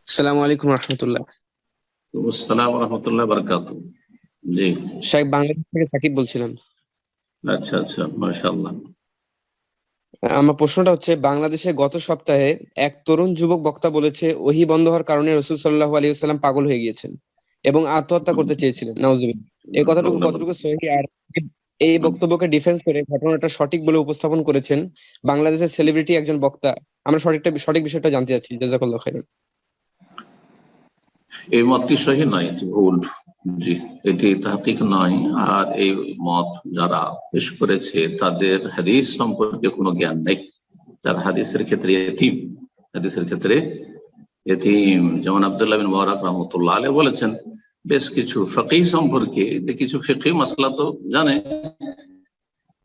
আসসালামু আলাইকুম রহমতুল্লাহ। আসসালাম রহমতুল্লাহ বারাকাতুহু। জি। শাইখ বাংলাদেশ থেকে সাকিব বলছিলাম। আচ্ছা আচ্ছা, মাশাআল্লাহ। আমার প্রশ্নটা হচ্ছে, বাংলাদেশে গত সপ্তাহে এক তরুণ যুবক বক্তা বলেছে ওহী বন্ধ হওয়ার কারণে রাসূল সাল্লাল্লাহু আলাইহি ওয়াসাল্লাম পাগল হয়ে গিয়েছেন এবং আত্মহত্যা করতে চেয়েছিলেন। নাউজুবিল্লাহ। এই কথাটুকু আল্লাহ কতটুকু বলছি। সহিহ? আর এই বক্তব্যকে ডিফেন্স করে ঘটনাটা সঠিক বলে উপস্থাপন করেছেন বাংলাদেশের সেলিব্রিটি একজন বক্তা। আমরা সঠিক বিষয়টা জানতে চাচ্ছি। জাযাকাল্লাহু খাইরান। এই মতটি সহি নয়, এটি ভুল। জি, এটি তাহকিক নয়। আর এই মত যারা পেশ করেছে তাদের হাদিস সম্পর্কে কোনো জ্ঞান নেই। যারা হাদিসের ক্ষেত্রে এতিম, হাদিসের ক্ষেত্রে এতিম, যেমন আব্দুল্লাহ বিন মুবারক রাহমাতুল্লাহ আলাইহি বলেছেন বেশ কিছু ফিকহ সম্পর্কে, যে কিছু ফিকহ মাসলা তো জানে,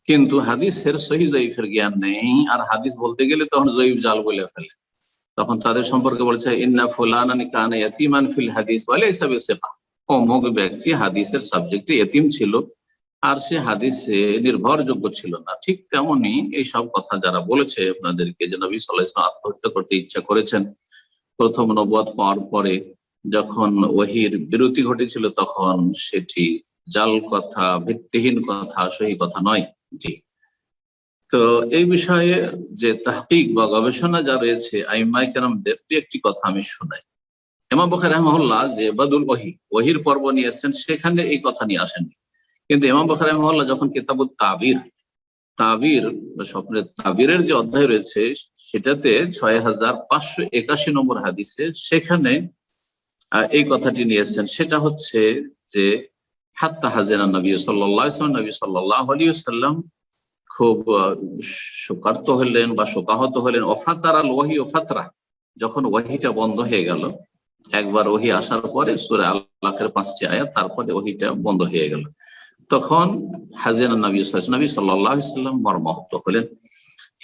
কিন্তু হাদিসের সহি জয়ীফের জ্ঞান নেই। আর হাদিস বলতে গেলে তখন জয়ীফ জাল বলে ফেলে। তখন তাদের সম্পর্কে বলছে ইন্না ফুলানান কানা ইয়াতীমান ফিল হাদিস ওয়া লাইসা বিসিকা। অমুক ব্যক্তি হাদিসের সাবজেক্টে এতিম ছিল আর সে হাদিসে নির্ভরযোগ্য ছিল না। ঠিক তেমনি এই সব কথা যারা বলেছে আপনাদেরকে, যে নবী সাল্লাল্লাহু আলাইহি ওয়াসাল্লাম আত্মহত্যা করতে ইচ্ছা করেছেন প্রথম নবুয়ত পাওয়ার পরে, যখন ওহীর বিরতি ঘটেছিল, তখন সেটি জাল কথা, ভিত্তিহীন কথা, সহি কথা নয়। জি। তো এই বিষয়ে যে তাহকিক বা গবেষণা যা রয়েছে আইম্মায়ে কেরামদের, দু একটি কথা আমি শোনাই। ইমাম বুখারী রাহিমাহুল্লাহ যে বাদুল ওহীর পর্ব নিয়ে এসেছেন, সেখানে এই কথা নিয়ে আসেননি। কিন্তু ইমাম বুখারী রাহিমাহুল্লাহ যখন কিতাবুত তাবির, তাবির বা স্বপ্নের তাবিরের যে অধ্যায় রয়েছে, সেটাতে 6581 নম্বর হাদিসে সেখানে এই কথাটি নিয়ে এসেছেন। সেটা হচ্ছে যে হাত্তা হাজিনা নবী সাল্লাল্লাহু আলাইহি ওয়াসাল্লাম, নবী সাল্লাল্লাহু আলাইহি ওয়াসাল্লাম খুব শোকার্ত হলেন বা শোকাহত হলেন। ওফাতারাল ওয়াহি ওফাতরা, যখন ওয়াহিটা বন্ধ হয়ে গেল, একবার ওহি আসার পরে সূরা আল-আলাকের 5টি আয়াত, তারপরে ওহিটা বন্ধ হয়ে গেল, তখন হাজিনা নবী সাল্লাল্লাহু আলাইহি ওয়াসাল্লাম মর্মাহত হলেন।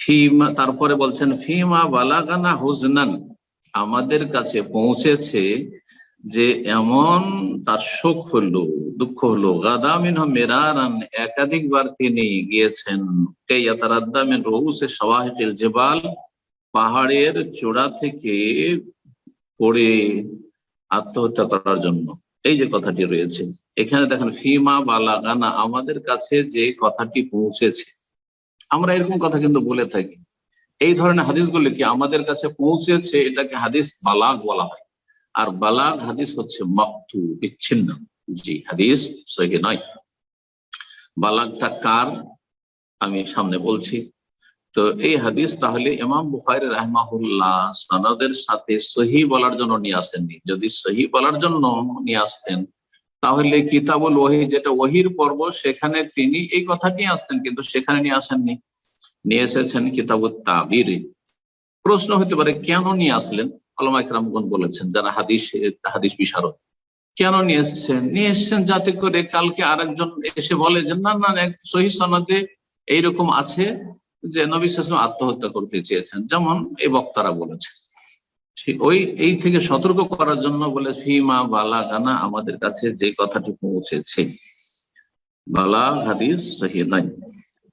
ফিমা, তারপরে বলছেন ফিমা বালাগানা হুজনান, আমাদের কাছে পৌঁছেছে যে এমন তার শোক হলো, দুঃখ হলো, গাদা মিনহু মিরারান, একাধিকবার তিনি গিয়েছেন, কাইয়াতারাদ্দা মিন রউসে শাওয়াহিকিল জিবাল, পাহাড়ের চূড়া থেকে পড়ে আত্মহত্যা করার জন্য। এই যে কথাটি রয়েছে এখানে দেখেন, ফিমা বালাগানা, আমাদের কাছে যে কথাটি পৌঁছেছে। আমরা এরকম কথা কিন্তু বলে থাকি, এই ধরনের হাদিসগুলি কি আমাদের কাছে পৌঁছেছে, এটাকে হাদিস বালাগ বলা হয়। আর বালাগ হাদিস হচ্ছে মাকতু, বিচ্ছিন্ন। জি, হাদিস সহিহ নয়। বালাগটা কার আমি সামনে বলছি। তো এই হাদিস তাহলে ইমাম বুখারী রাহিমাহুল্লাহ সনদের সাথে সহিহ বলার জন্য নিয়ে আসেননি। যদি সহিহ বলার জন্য নিয়ে আসতেন, তাহলে কিতাবুল ওহী, যেটা ওহীর পর্ব, সেখানে তিনি এই কথা নিয়ে আসতেন, কিন্তু সেখানে নিয়ে আসেননি। নিয়ে এসেছেন কিতাবুত তাবিরে। প্রশ্ন হতে পারে কেন নিয়ে আসলেন? উলামা ইকরামগণ বলেছেন, যারা হাদিস বিশারদ, কেন নিয়ে এসেছেন যাতে করে কালকে আরেকজন এসে বলে যে না না, এক সহিহ সনদে এইরকম আছে যে নবী সাল্লাল্লাহু আলাইহি ওয়াসাল্লাম আত্মহত্যা করতে চেয়েছেন, যেমন এই বক্তারা বলেছে। ঠিক ওই এই থেকে সতর্ক করার জন্য বলে ফিমা বালাগানা, আমাদের কাছে যে কথাটি পৌঁছেছে। বালাগ হাদিস সহিহ নাই।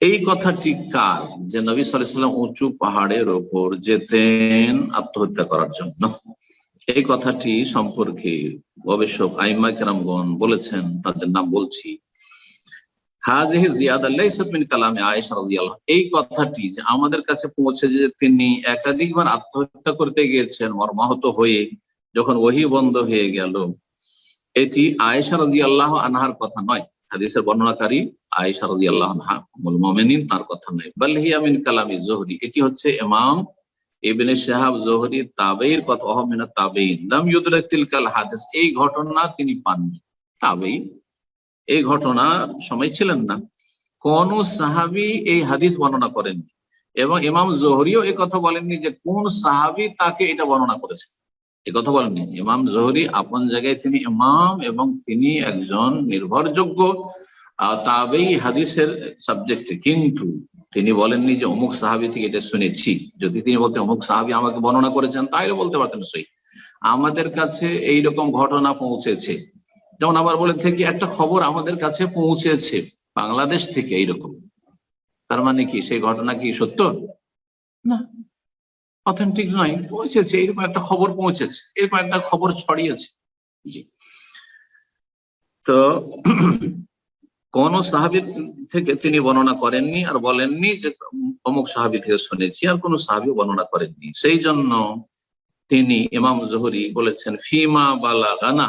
এই কথাটি কার? যে নবী সাল্লাল্লাহু আলাইহি ওয়াসাল্লাম উঁচু পাহাড়ের ওপর যেতেন আত্মহত্যা করার জন্য। এই কথাটি সম্পর্কে গবেষক আইম্মায়ে কেরামগণ বলেছেন, তাদের নাম বলছি। হাযিহি জিয়াদা লাইসাত মিন কালামি আয়েশা রাদিয়াল্লাহু আনহা, এই কথাটি যে আমাদের কাছে পৌঁছেছে যে তিনি একাধিকবার আত্মহত্যা করতে গিয়েছেন মর্মাহত হয়ে, যখন ওহী বন্ধ হয়ে গেল, এটি আয়েশা রাদিয়াল্লাহু আনহার কথা নয়। হাদিসের বর্ণনাকারী আয়েশা রাদিয়াল্লাহু আনহা উম্মুল মুমিনিন, তার কথা নয়। বাল হিয়া মিন কালামি যুহরি, এটি হচ্ছে ইমাম ইবনে শিহাব যুহরি তাবেঈর কথা। ওয়া মিনাত তাবেঈন লাম ইউদরিক তিলকাল হাদিস, এই ঘটনা তিনি পাননি। তাবেঈ এই ঘটনার সময় ছিলেন না। কোন সাহাবী এই হাদিস বর্ণনা করেননি, এবং ইমাম জোহরিও এই কথা বলেননি যে কোন সাহাবী তাকে এটা বর্ণনা করেছে, এই কথা বলেননি। ইমাম জোহরি আপন জায়গায় তিনি ইমাম, এবং তিনি একজন নির্ভরযোগ্য তাবেঈ হাদিসের সাবজেক্টে, কিন্তু তিনি বলেননি যে অমুক সাহাবী থেকে এটা শুনেছি। যদি তিনি বলতেন অমুক সাহাবী আমাকে বর্ণনা করেছেন, তাহলে বলতে পারতেন সহি। আমাদের কাছে এইরকম ঘটনা পৌঁছেছে, যেমন আবার বলে থেকে একটা খবর আমাদের কাছে পৌঁছেছে বাংলাদেশ থেকে, এইরকম। তার মানে কি সেই ঘটনা কি সত্য? না। অথেন্টিক নয়, পৌঁছেছে, এরকম একটা খবর পৌঁছেছে, এরকম একটা খবর ছড়িয়েছে। জি। তো কোন সাহাবী থেকে তিনি বর্ণনা করেননি আর বলেননি যে অমুক সাহাবী থেকে শুনেছি, আর কোন সাহাবী বর্ণনা করেননি। সেই জন্য তিনি ইমাম জোহরি বলেছেন ফিমা বালাগানা,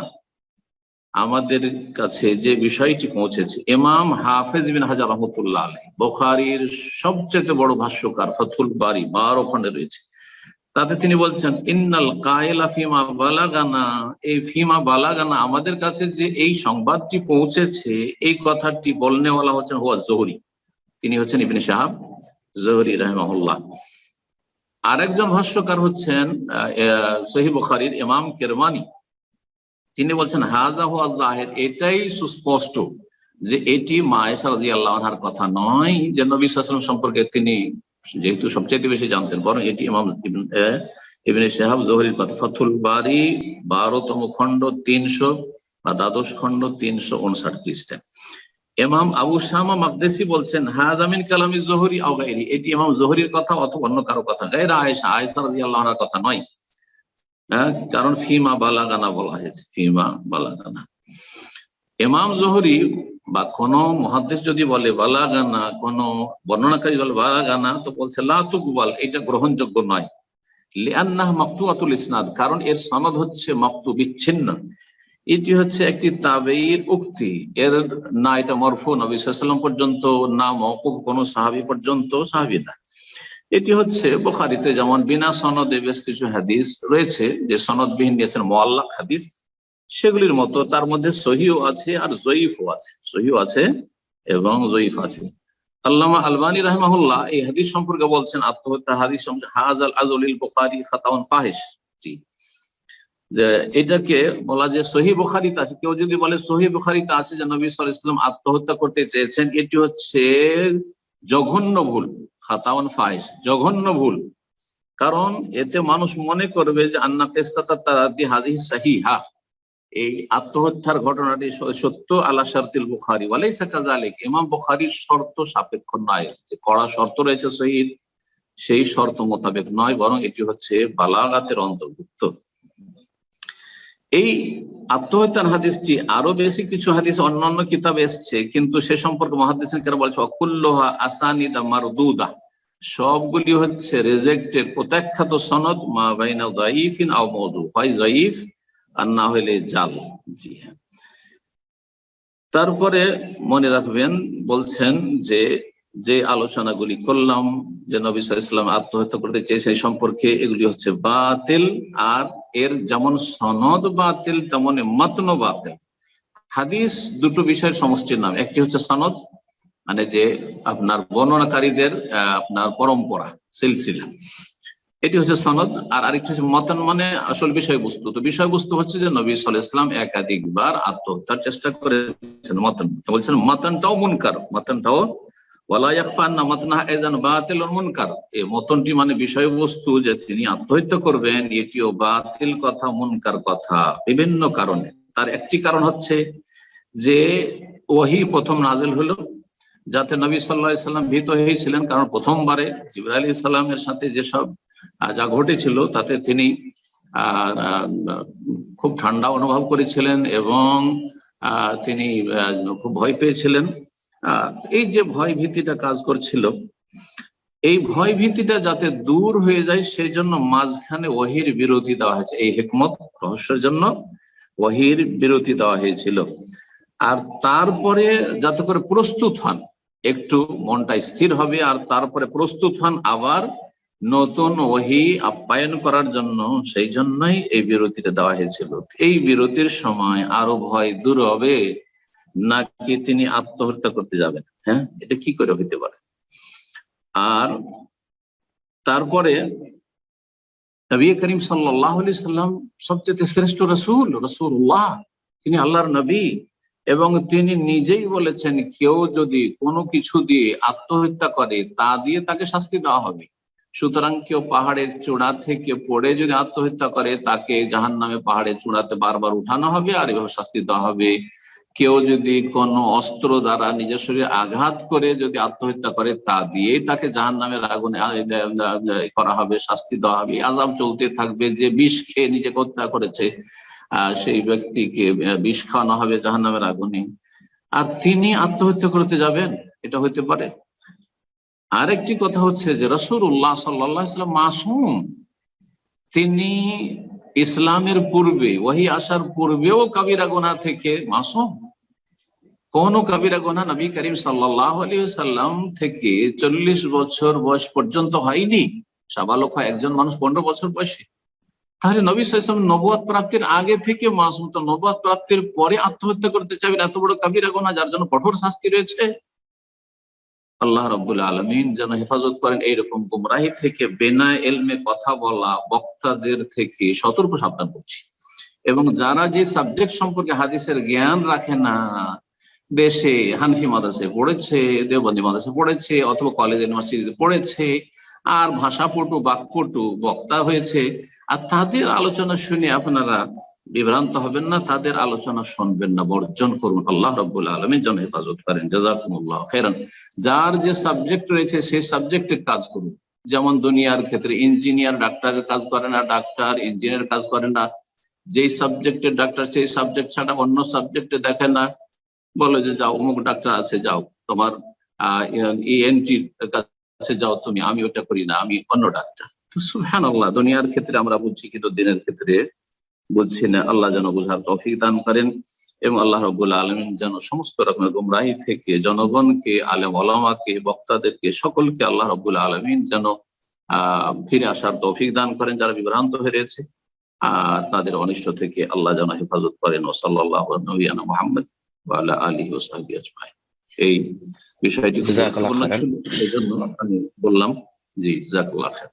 আমাদের কাছে যে বিষয়টি পৌঁছেছে। ইমাম হাফেজ বিন হাজার রহমতুল্লাহ আলাইহি, বুখারীর সবচেয়ে বড় ভাষ্যকার, ফাথুল বারী 12 খণ্ডে রয়েছে, তাতে তিনি বলছেন ইন্নাল কায়লা ফিমা বালাগানা, এই ফিমা বালাগানা আমাদের কাছে যে এই সংবাদটি পৌঁছেছে, এই কথাটি বলনেওয়ালা হচ্ছেন হুয়া জোহরি, তিনি হচ্ছেন ইবনে শাহাব জোহরি রাহিমাহুল্লাহ। আরেকজন ভাষ্যকার হচ্ছেন সহিহ বুখারীর ইমাম কিরমানি, তিনি বলছেন হাযা হুয়া যাহির, এটাই সুস্পষ্ট যে এটি মা আয়েশা রাদিয়াল্লাহু আনহার কথা নয়, যে নবী সাল্লাল্লাহু আলাইহি ওয়াসাল্লাম সম্পর্কে তিনি যেহেতু সবচেয়ে বেশি জানতেন, বরং এটি ইমাম ইবনে শাহাব জোহরির কথা। ফাথুল বারী 12তম খণ্ড 300 বা দ্বাদশ খণ্ড 359 পৃষ্ঠা। ইমাম আবু শামা মাকদেসি বলছেন হাযা মিন কালামি জোহরি আও গায়রি, এটি ইমাম জোহরির কথা অথবা অন্য কারো কথা, গায়রা আয়েশা, আয়েশা রাদিয়াল্লাহু আনহার কথা নয়। কারণ ফিমা বালাগানা বলা হয়েছে, ফিমা বালাগানা। ইমাম জোহরি বা কোন মুহাদ্দিস যদি বলে বালাগানা, কোন বর্ণনাকারী বলে বালাগানা, তো বলছে লা তুকবাল, এটা গ্রহণযোগ্য নয়। লিআন্নাহা মাকতুআতুল ইসনাদ, কারণ এর সনদ হচ্ছে মাকতু, বিচ্ছিন্ন। এটি হচ্ছে একটি তাবেঈর উক্তি, এর না এটা মরফু নবী সাল্লাল্লাহু আলাইহি ওয়াসাল্লাম পর্যন্ত, না মওকুফ কোন সাহাবী পর্যন্ত, সাহাবী না। এটি হচ্ছে বুখারীতে যেমন বিনা সনদে বেশ কিছু হাদিস রয়েছে, যে সনদবিহীন নিয়েছেন মুআল্লাক হাদিস, সেগুলির মতো তার মধ্যে সহিও আছে আর জয়ীফও আছে, সহিও আছে এবং জয়ীফ আছে। আল্লামা আলবানী রাহিমাহুল্লাহ এই হাদিস সম্পর্কে বলছেন, আত্মহত্যা হাদিস সম্পর্কে, হাযাল আযলিল বুখারী খাতাউন ফাহিশ, যে এটাকে বলা যে সহিহ বুখারীতে আছে। কেউ যদি বলে সহিহ বুখারীতে আছে যে নবী সাল্লাল্লাহু আলাইহি ওয়াসাল্লাম আত্মহত্যা করতে চেয়েছেন, এটি হচ্ছে জঘন্য ভুল, খাতাউন ফাহিশ, জঘন্য ভুল। কারণ এতে মানুষ মনে করবে যে আন্না কিসসাতা তারাদি হাযিহি সাহিহা, এই আত্মহত্যার ঘটনাটি সত্য আলা শারতিল বুখারী ওয়া লাইসা কাযালিক, ইমাম বুখারীর শর্ত সাপেক্ষ নয়, যে কড়া শর্ত রয়েছে সহিহ, সেই শর্ত মোতাবেক নয়, বরং এটি হচ্ছে বালাগাতের অন্তর্ভুক্ত। এই আত্মহত্যার হাদিসটি আরো বেশি কিছু হাদিস অন্যান্য কিতাবে এসছে, কিন্তু সে সম্পর্কে মুহাদ্দিসিনরা বলছে কুল্লুহা আসানিদা মারদুদা, সবগুলি হচ্ছে রিজেক্টেড, প্রত্যাখ্যাত সনদ, মা বাইনা দাঈফিন আও মাওদু, হয় জয়ীফ আর না হইলে জাল। জি হ্যাঁ। তারপরে মনে রাখবেন, বলছেন যে যে আলোচনাগুলি করলাম যে নবী সাল্লাল্লাহু আলাইহি ওয়াসাল্লাম আত্মহত্যা করতে চেয়েছেন সেই সম্পর্কে, এগুলি হচ্ছে বাতিল, আর এর যেমন সনদ বাতিল তেমন মতন বাতিল। হাদিস দুটো বিষয়ের সমষ্টির নাম, একটি হচ্ছে সনদ, মানে যে আপনার বর্ণনাকারীদের আপনার পরম্পরা, সিলসিলা, এটি হচ্ছে সনদ। আর আরেকটি হচ্ছে মতন, মানে আসল বিষয়বস্তু। তো বিষয়বস্তু হচ্ছে যে নবী সাল্লাল্লাহু আলাইহি ওয়াসাল্লাম একাধিকবার আত্মহত্যার চেষ্টা করেছেন। মতন বলছেন মতনটাও মুনকার, মতনটাও ওয়ালা ইয়াখফা আন্না মাতনাহা আইযান বাতিলুন মুনকার, এই মতনটি মানে বিষয়বস্তু যে তিনি আত্মহত্যা করবেন, এটিও বাতিল কথা, মুনকার কথা, বিভিন্ন কারণে। তার একটি কারণ হচ্ছে যে ওহী প্রথম নাজিল হলো, যাতে নবী সাল্লাল্লাহু আলাইহি ওয়াসাল্লাম ভীত হয়েছিলেন, কারণ প্রথমবারে জিবরাইল আলাইহিস সালামের সাথে যেসব যা ঘটেছিল তাতে তিনি খুব ঠান্ডা অনুভব করেছিলেন এবং তিনি খুব ভয় পেয়েছিলেন। এই যে ভয় ভীতিটা কাজ করছিল, এই ভয় ভীতিটা যাতে দূর হয়ে যায় সেই জন্য মাঝখানে ওহীর বিরতি দেওয়া হয়েছে, এই হিকমত রহস্যের জন্য ওহীর বিরতি দেওয়া হয়েছিল। আর তারপরে যাতে করে প্রস্তুত হন, একটু মনটা স্থির হবে, আর তারপরে প্রস্তুত হন আবার নতুন ওহী আপ্যায়ন করার জন্য, সেই জন্যই এই বিরতিটা দেওয়া হয়েছিল। এই বিরতির সময় আরো ভয় দূর হবে নাকি তিনি আত্মহত্যা করতে যাবেন? হ্যাঁ, এটা কি করে হইতে পারে? আর তারপরে নবী করিম সাল্লাল্লাহু আলাইহি সাল্লাম সবচেয়ে শ্রেষ্ঠ রাসূল, রাসূলুল্লাহ, তিনি আল্লাহর নবী, এবং তিনি নিজেই বলেছেন কেউ যদি কোনো কিছু দিয়ে আত্মহত্যা করে তা দিয়ে তাকে শাস্তি দেওয়া হবে। সুতরাং কেউ পাহাড়ের চূড়া থেকে পড়ে যদি আত্মহত্যা করে তাকে জাহান্নামে পাহাড়ের চূড়াতে বারবার উঠানো হবে আর এভাবে শাস্তি দেওয়া হবে। কেউ যদি কোনো অস্ত্র দ্বারা নিজের শরীরে আঘাত করে যদি আত্মহত্যা করে, তা দিয়েই তাকে জাহান্নামের আগুনে করা হবে, শাস্তি দেওয়া হবে, আযাব চলতে থাকবে। যে বিষ খেয়ে নিজেকে হত্যা করেছে সেই ব্যক্তিকে বিষ খাওয়ানো হবে জাহান্নামের আগুনে, আর তিনি আত্মহত্যা করতে যাবেন, এটা হতে পারে? আরেকটি কথা হচ্ছে যে রাসূলুল্লাহ সাল্লাল্লাহু আলাইহি ওয়াসাল্লাম মাসুম, তিনি ইসলামের পূর্বে, ওহী আসার পূর্বেও কাবিরা গুনাহ থেকে মাসুম। কোন কাবিরা গুনাহ নবী করিম সাল্লাল্লাহু আলাইহি ওয়াসাল্লাম থেকে 40 বছর বয়স পর্যন্ত হয়নি। সাবালক হয় একজন মানুষ 15 বছর বয়সে, তাহলে নবী সাল্লাল্লাহু আলাইহি ওয়াসাল্লাম নবুয়ত প্রাপ্তির আগে থেকে মাসুম, তো নবুয়ত প্রাপ্তির পরে আত্মহত্যা করতে চাইবেন? এত বড় কাবিরা গুনাহ যার জন্য কঠোর শাস্তি রয়েছে। আল্লাহ রাব্বুল আলামিন যেন হেফাজত করেন এইরকম গুমরাহি থেকে। বিনা ইলমে কথা বলা বক্তাদের থেকে সতর্ক সাবধান করছি। এবং যারা যে সাবজেক্ট সম্পর্কে হাদিসের জ্ঞান রাখে না, দেশে হানফি মাদ্রাসায় পড়েছে, দেওবন্দি মাদ্রাসায় পড়েছে, অথবা কলেজ ইউনিভার্সিটিতে পড়েছে, আর ভাষাপটু বাকপটু বক্তা হয়েছে, আর তাদের আলোচনা শুনে আপনারা বিভ্রান্ত হবেন না, তাদের আলোচনা শুনবেন না, বর্জন করুন। আল্লাহ রাব্বুল আলামিন যেন হেফাজত করেন। জাযাকুমুল্লাহ খাইরান। যার যে সাবজেক্ট রয়েছে সেই সাবজেক্টের কাজ করুন। যেমন দুনিয়ার ক্ষেত্রে ইঞ্জিনিয়ার ডাক্তারের কাজ করে না, ডাক্তার ইঞ্জিনিয়ার কাজ করে না। যেই সাবজেক্টের ডাক্তার সেই সাবজেক্ট ছাড়া অন্য সাবজেক্টে দেখে না, বলে যে যাও অমুক ডাক্তার আছে, যাও তোমার ENT কাছে যাও তুমি, আমি ওটা করি না, আমি অন্য ডাক্তার। তো সুবহানাল্লাহ, দুনিয়ার ক্ষেত্রে আমরা বুঝছি কিন্তু দিনের ক্ষেত্রে বুঝছি না। আল্লাহ যেন বুঝার তৌফিক দান করেন, এবং আল্লাহ রাব্বুল আলামিন যেন সমস্ত রকমের গুমরাহি থেকে জনগণকে, আলেম ওলামাকে, বক্তাদেরকে, সকলকে আল্লাহ রাব্বুল আলামিন যেন ফিরে আসার তৌফিক দান করেন যারা বিভ্রান্ত হয়ে রয়েছে, আর তাদের অনিষ্ট থেকে আল্লাহ যেন হেফাজত করেন। ও সাল্লাল্লাহু নবিয়ানা মুহাম্মদ ওয়া আলা আলিহি ওয়া সাহবিহি আজমাইন। এই বিষয়টি খুব গুরুত্বপূর্ণ ছিল, সেজন্য আমি বললাম। জি, জাযাকাল্লাহ খাইর।